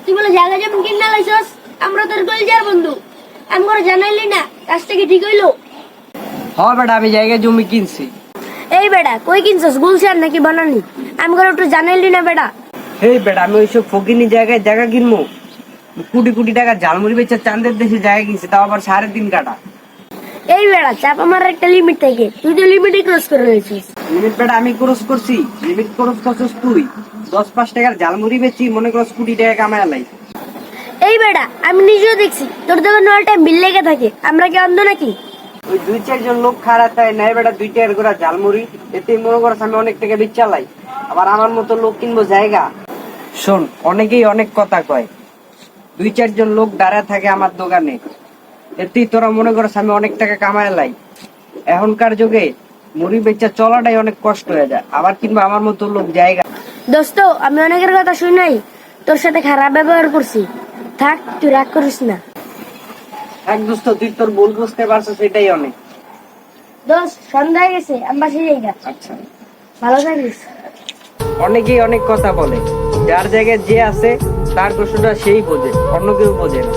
তুই বলে জায়গা যেমন কিনা লাইছস, আমরা তোর কলেজের বন্ধু, আমি করে জানাইলি না, কাজটা কি ঠিক হইলো? হ্যাঁ বেটা, আমি জায়গা জমি কিনছি। এই বেটা কই কিনছস, গুলশান নাকি বানালি? আমি করে একটু জানাইলি না বেটা? এই বেটা, আমি ওইসব ফকিনি জায়গায় জায়গা কিনবো? কোটি কোটি টাকা ঝালমুড়ি বেচা চান্দের দেশে জায়গা কিনছি, তাও আবার 3.5 কাটা। এই বেটা চাপ আমার একটা লিমিট থাকে, তুই তো লিমিটই ক্রস করে রয়েছিস। লিমিট বেটা আমি ক্রস করছি? লিমিট ক্রস করছিস তুই। 10-5 টাকার ঝালমুড়ি বেচি, মনে করস কোটি টাকা কামায় লাই। এই বেটা আমি নিজেও দেখছি তোর দোকানে অল টাইম বিল লেগে থাকে, আমরা কি অন্ধ নাকি? ওই 2-4 জন লোক খারাপ তাই নাই বেটা, 2 টাকার করে ঝালমুড়ি, এতে মনে করস আমি অনেক টাকা বেচা লাই। আবার আমার মতো লোক কিনবো জায়গা? শোন, অনেকেই অনেক কথা কয়, 2-4 জন লোক দাঁড়ায় থাকে আমার দোকানে, এতেই তোরা মনে করস আমি অনেক টাকা কামায় লাই। এখনকার যুগে মুড়ি বেচা চলাটাই অনেক কষ্ট হয়ে যায়, আবার কিংবা আমার মতো লোক জায়গা। দোস্ত আমি অনেকের কথা শুনি নাই, তোর সাথে খারাপ ব্যবহার করছি, থাক তুই রাগ করিস না। এক দোস্ত, তুই তোর ভুল বুঝতে পারছিস, সেটাই অনেক। দোস্ত সন্ধ্যা হয়ে গেছে, আমি বাসায় যাই গা। আচ্ছা। ভালো থাকিস। অনেকেই অনেক কথা বলে, যার জায়গায় যে আছে তার কষ্টটা সেই বোঝে, অন্য কেউ বোঝে না।